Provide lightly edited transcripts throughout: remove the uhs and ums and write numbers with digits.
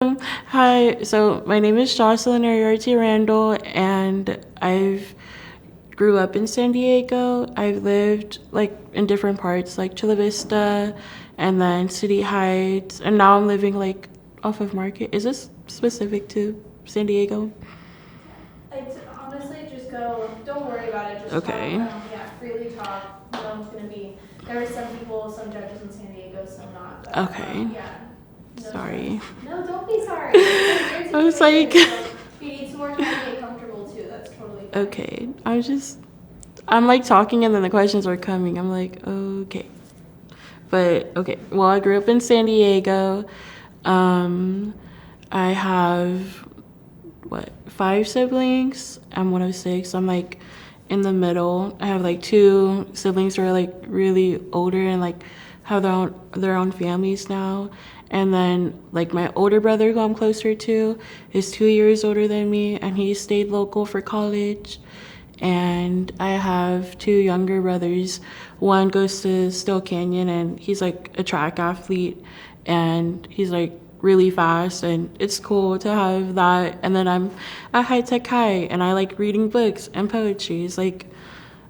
Hi, so my name is Joycelynn Iriarte Randall, and I've grew up in San Diego. I've lived like in different parts, like Chula Vista, and then City Heights, and now I'm living like off of Market. Is this specific to San Diego? It's honestly just go. Don't worry about it. Just talk. Okay. Yeah, freely talk. No one's gonna be. There are some people, some judges in San Diego, some not. But Okay. yeah, no Sorry. stress. No, don't be sorry. It's a I weird was like, situation. So if you need some more time to get comfortable too, that's totally fine. okay. I'm like talking, and then the questions are coming. I'm like, okay. But okay, well, I grew up in San Diego. Um, I have what, five siblings. I'm one of six. I'm like in the middle. I have like two siblings who are like really older and like have their own families now. And then like my older brother, who I'm closer to, is 2 years older than me, and he stayed local for college. And I have two younger brothers. One goes to Still Canyon, and he's like a track athlete, and he's like really fast, and it's cool to have that. And then I'm at High Tech High, and I like reading books and poetry. It's like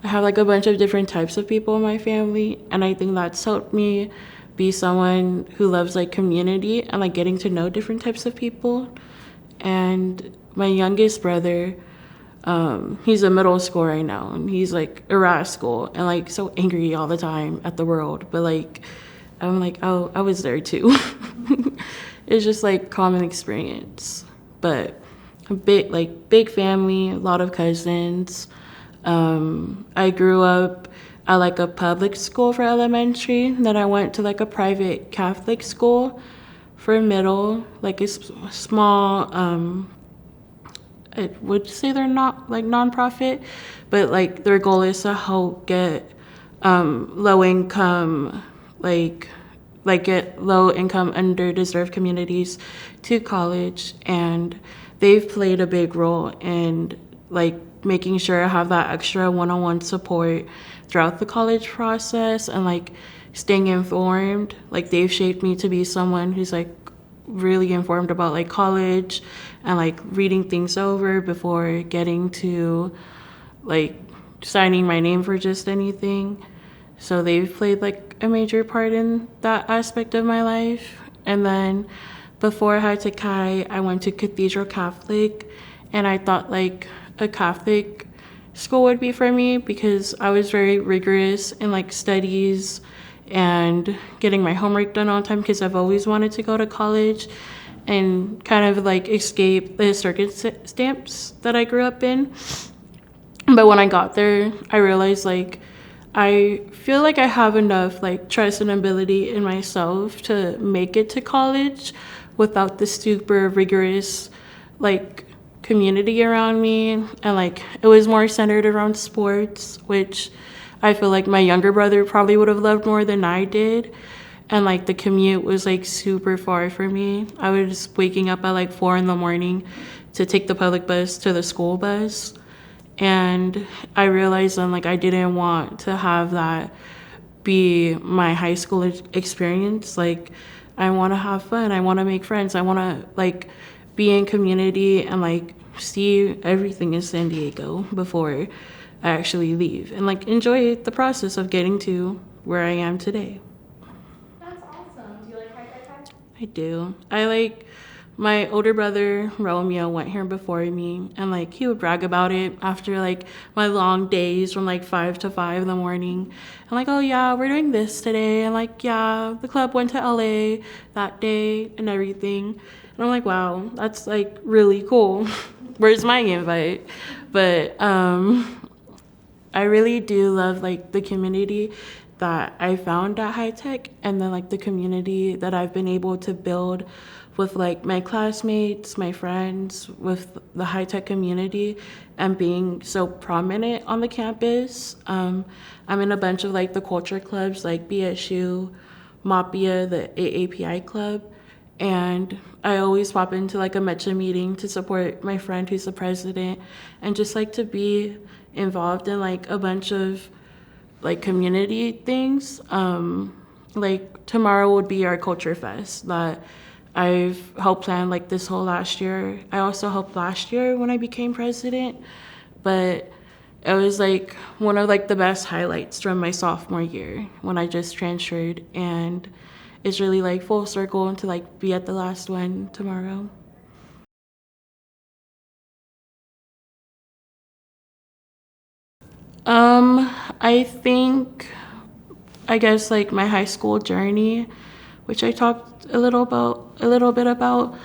I have like a bunch of different types of people in my family, and I think that's helped me be someone who loves like community and like getting to know different types of people. And my youngest brother, he's in middle school right now, and he's like a rascal and like so angry all the time at the world. But like, I'm like, oh, I was there too. It's just like common experience. But a big family, a lot of cousins. I grew up at like a public school for elementary. Then I went to like a private Catholic school for middle, like a small. I would say they're not like nonprofit, but like their goal is to help get low income, get low income underdeserved communities to college, and they've played a big role in like making sure I have that extra one-on-one support throughout the college process and like staying informed. Like they've shaped me to be someone who's like really informed about like college and like reading things over before getting to like signing my name for just anything. So they've played like a major part in that aspect of my life. And then before High Tech High, I went to Cathedral Catholic, and I thought like a Catholic school would be for me because I was very rigorous in like studies and getting my homework done on time because I've always wanted to go to college and kind of like escape the circumstance that I grew up in. But when I got there, I realized like I feel like I have enough like trust and ability in myself to make it to college without the super rigorous like community around me. And like it was more centered around sports, which I feel like my younger brother probably would have loved more than I did. And like the commute was like super far for me. I was waking up at like 4 in the morning to take the public bus to the school bus. And I realized then like I didn't want to have that be my high school experience. Like I want to have fun. I want to make friends. I want to like be in community and like see everything in San Diego before I actually leave and like enjoy the process of getting to where I am today. That's awesome. Do you like high tech high? I do. I like my older brother Romeo went here before me, and like he would brag about it after like my long days from like 5 to 5 in the morning. And like, oh yeah, we're doing this today, and like yeah, the club went to LA that day and everything. And I'm like, wow, that's like really cool. Where's my invite? But I really do love like the community that I found at High Tech, and then like the community that I've been able to build with like my classmates, my friends, with the High Tech community, and being so prominent on the campus. I'm in a bunch of like the culture clubs like BSU, MAPIA, the AAPI club, and I always pop into like a MECHA meeting to support my friend who's the president, and just like to be involved in like a bunch of like community things. Like tomorrow would be our culture fest that I've helped plan like this whole last year. I also helped last year when I became president, but it was like one of like the best highlights from my sophomore year when I just transferred, and it's really like full circle to like be at the last one tomorrow. I think I guess like my high school journey, which I talked a little bit about,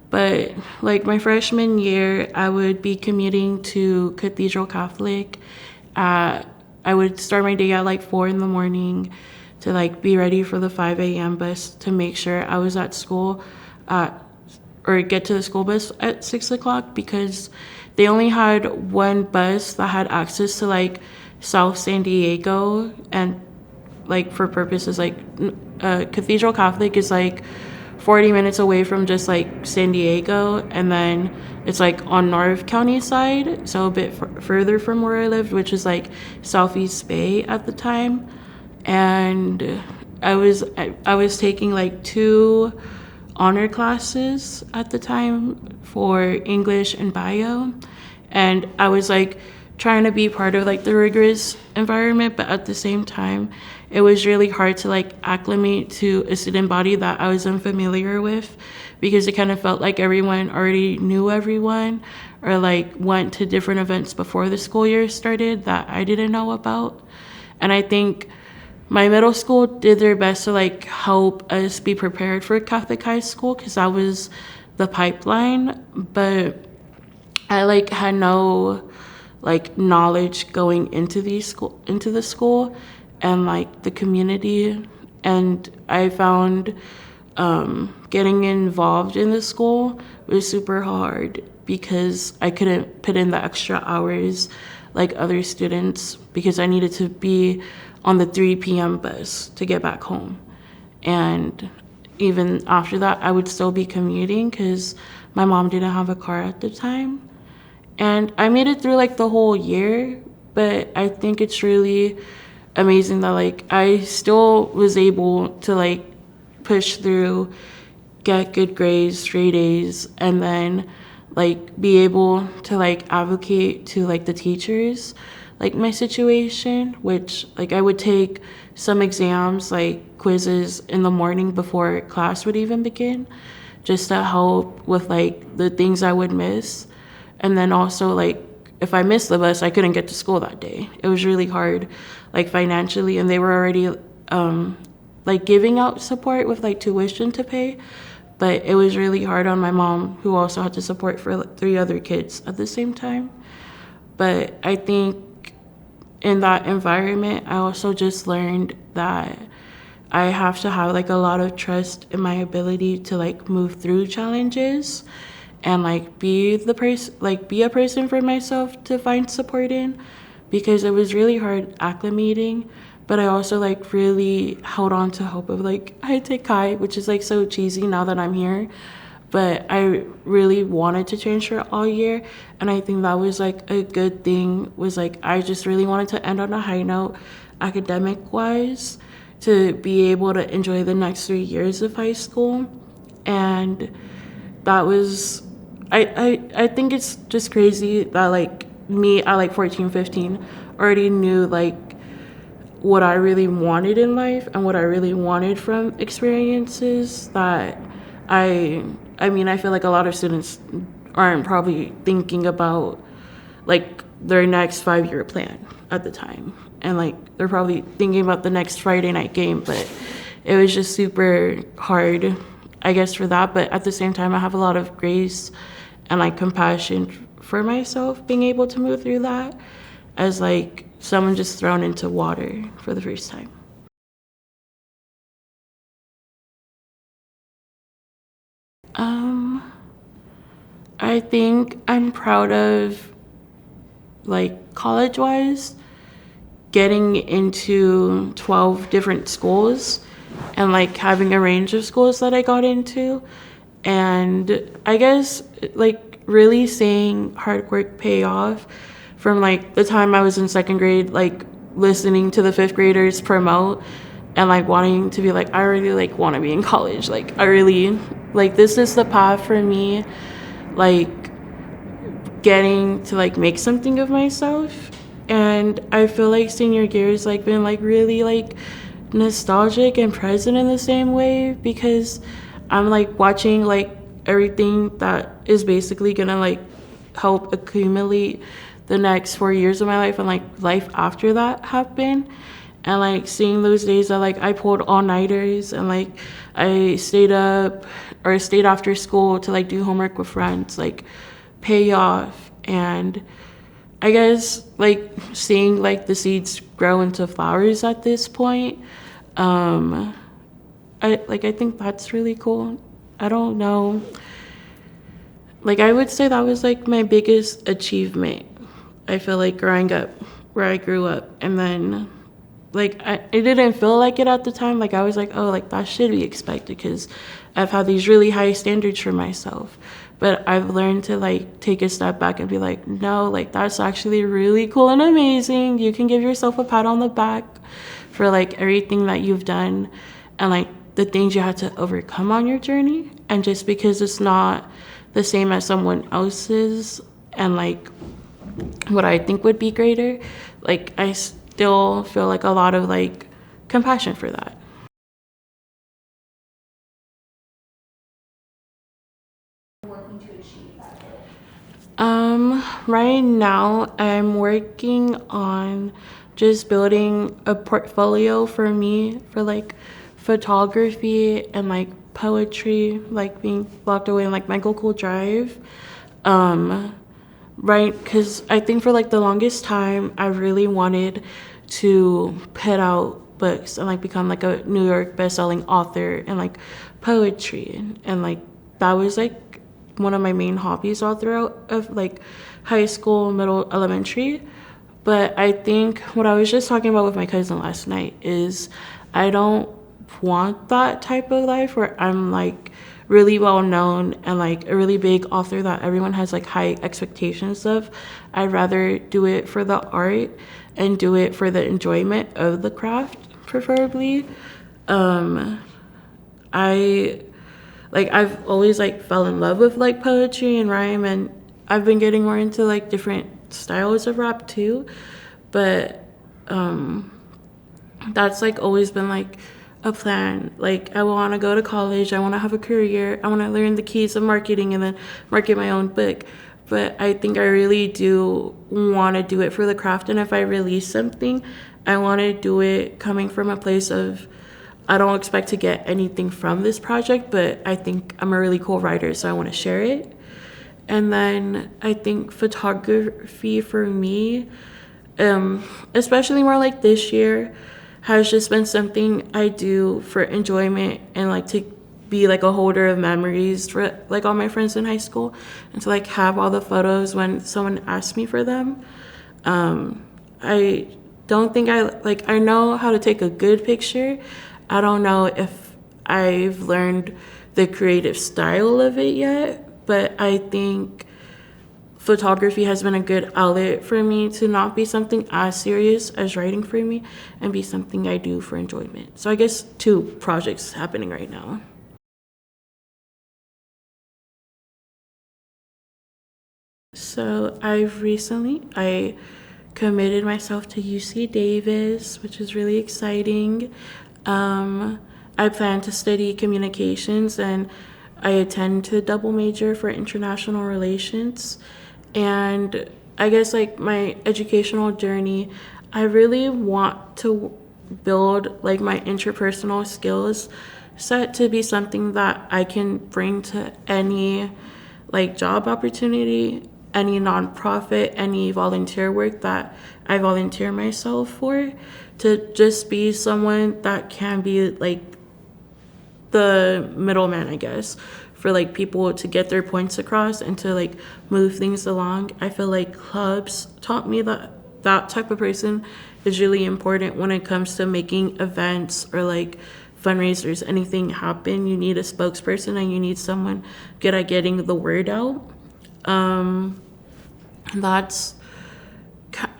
but like my freshman year, I would be commuting to Cathedral Catholic. At, I would start my day at like 4 in the morning to like be ready for the 5 a.m. bus to make sure I was at school at or get to the school bus at 6 o'clock, because they only had one bus that had access to like South San Diego, and like for purposes like Cathedral Catholic is like 40 minutes away from just like San Diego, and then it's like on North County side, so a bit further from where I lived, which is like Southeast Bay at the time. And I was taking like two honor classes at the time for English and bio, and I was like trying to be part of like the rigorous environment, but at the same time it was really hard to like acclimate to a student body that I was unfamiliar with, because it kind of felt like everyone already knew everyone or like went to different events before the school year started that I didn't know about. And I think my middle school did their best to like help us be prepared for Catholic high school, because that was the pipeline, but I like had no like knowledge going into the school and like the community. And I found getting involved in the school was super hard because I couldn't put in the extra hours like other students, because I needed to be on the 3 p.m. bus to get back home. And even after that, I would still be commuting because my mom didn't have a car at the time. And I made it through like the whole year, but I think it's really amazing that like I still was able to like push through, get good grades, straight A's, and then like be able to like advocate to like the teachers like my situation, which like I would take some exams like quizzes in the morning before class would even begin, just to help with like the things I would miss. And then also like if I missed the bus, I couldn't get to school that day. It was really hard like financially, and they were already like giving out support with like tuition to pay, but it was really hard on my mom, who also had to support for like, 3 other kids at the same time. But I think in that environment, I also just learned that I have to have like a lot of trust in my ability to like move through challenges and like be a person for myself to find support in, because it was really hard acclimating. But I also like really held on to hope of like I take Kai, which is like so cheesy now that I'm here. But I really wanted to transfer all year, and I think that was like a good thing, was like I just really wanted to end on a high note academic wise, to be able to enjoy the next 3 years of high school. And that was I think it's just crazy that like me at like 14, 15 already knew like what I really wanted in life and what I really wanted from experiences that I mean, I feel like a lot of students aren't probably thinking about like their next 5 year plan at the time. And like they're probably thinking about the next Friday night game, but it was just super hard, I guess, for that. But at the same time, I have a lot of grace and like compassion for myself being able to move through that, as like someone just thrown into water for the first time. I think I'm proud of like college wise getting into 12 different schools and like having a range of schools that I got into. And I guess like really seeing hard work pay off from like the time I was in second grade, like listening to the fifth graders promote and like wanting to be like, I really like want to be in college. Like I really like this is the path for me. Like getting to like make something of myself. And I feel like senior year has like been like really like nostalgic and present in the same way, because I'm like watching like everything that is basically gonna like help accumulate the next 4 years of my life and like life after that happen. And like seeing those days that like I pulled all-nighters and like I stayed up or stayed after school to like do homework with friends, like pay off. And I guess like seeing like the seeds grow into flowers at this point, I think that's really cool. I don't know. Like I would say that was like my biggest achievement. I feel like growing up where I grew up. And then like it didn't feel like it at the time. Like I was like, oh, like that should be expected because I've had these really high standards for myself. But I've learned to like take a step back and be like, no, like that's actually really cool and amazing. You can give yourself a pat on the back for like everything that you've done and like the things you had to overcome on your journey. And just because it's not the same as someone else's and like what I think would be greater, like I still feel like a lot of like compassion for that. Working to achieve that goal? Right now I'm working on just building a portfolio for me for like photography and like poetry, like being locked away in like my Google Drive. Right, because I think for like the longest time I really wanted to put out books and like become like a New York best-selling author and like poetry, and like that was like one of my main hobbies all throughout of like high school, middle, elementary. But I think what I was just talking about with my cousin last night is I don't want that type of life where I'm like really well known and like a really big author that everyone has like high expectations of. I'd rather do it for the art and do it for the enjoyment of the craft, preferably. I I've always like fell in love with like poetry and rhyme, and I've been getting more into like different styles of rap too. But that's like always been like a plan. Like I want to go to college, I want to have a career, I want to learn the keys of marketing and then market my own book. But I think I really do want to do it for the craft, and if I release something, I want to do it coming from a place of I don't expect to get anything from this project, but I think I'm a really cool writer, so I want to share it. And then I think photography for me, especially more like this year, has just been something I do for enjoyment and like to be like a holder of memories for like all my friends in high school, and to like have all the photos when someone asks me for them. I don't think I know how to take a good picture. I don't know if I've learned the creative style of it yet, but I think photography has been a good outlet for me to not be something as serious as writing for me and be something I do for enjoyment. So I guess 2 projects happening right now. So I committed myself to UC Davis, which is really exciting. I plan to study communications, and I intend to double major for international relations. And I guess like my educational journey, I really want to build like my interpersonal skills set to be something that I can bring to any like job opportunity, any nonprofit, any volunteer work that I volunteer myself for, to just be someone that can be like the middleman, I guess, for like people to get their points across and to like move things along. I feel like clubs taught me that that type of person is really important when it comes to making events or like fundraisers, anything happen. You need a spokesperson and you need someone good at getting the word out. That's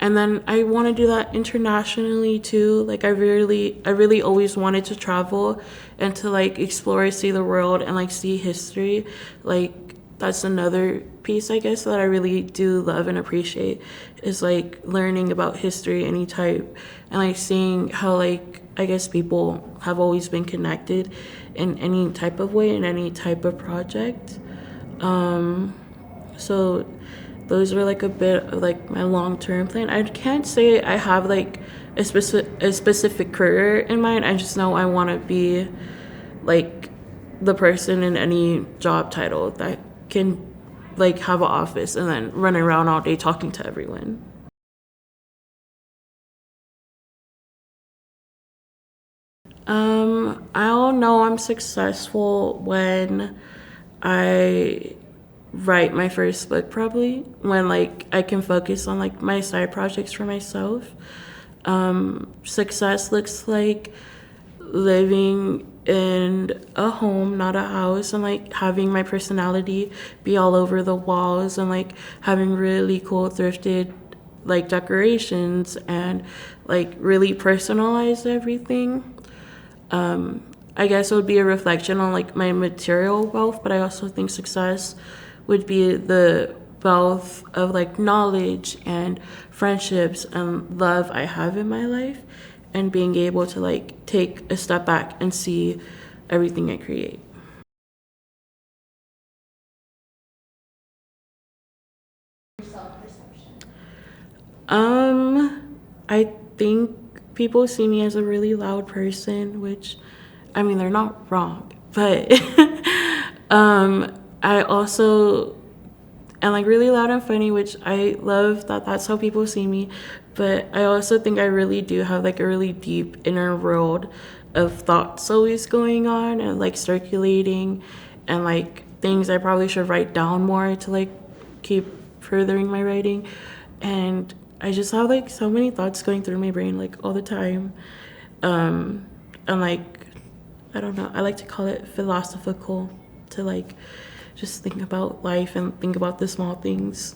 and then I want to do that internationally too. Like I really always wanted to travel and to like explore, see the world, and like see history. Like that's another piece, I guess, that I really do love and appreciate is like learning about history, any type, and like seeing how like I guess people have always been connected in any type of way, in any type of project. So those are like a bit of like my long-term plan. I can't say I have like a specific career in mind. I just know I want to be like the person in any job title that can like have an office and then run around all day talking to everyone. I'll know I'm successful when I write my first book, probably when like I can focus on like my side projects for myself. Success looks like living in a home, not a house, and like having my personality be all over the walls, and like having really cool thrifted like decorations, and like really personalize everything. I guess it would be a reflection on like my material wealth, but I also think success would be the wealth of like knowledge and friendships and love I have in my life, and being able to like take a step back and see everything I create. Self-perception. I think people see me as a really loud person, which, I mean, they're not wrong, but I also am like really loud and funny, which I love that that's how people see me. But I also think I really do have like a really deep inner world of thoughts always going on and like circulating, and like things I probably should write down more to like keep furthering my writing. And I just have like so many thoughts going through my brain like all the time. And like, I don't know, I like to call it philosophical, to like just think about life and think about the small things.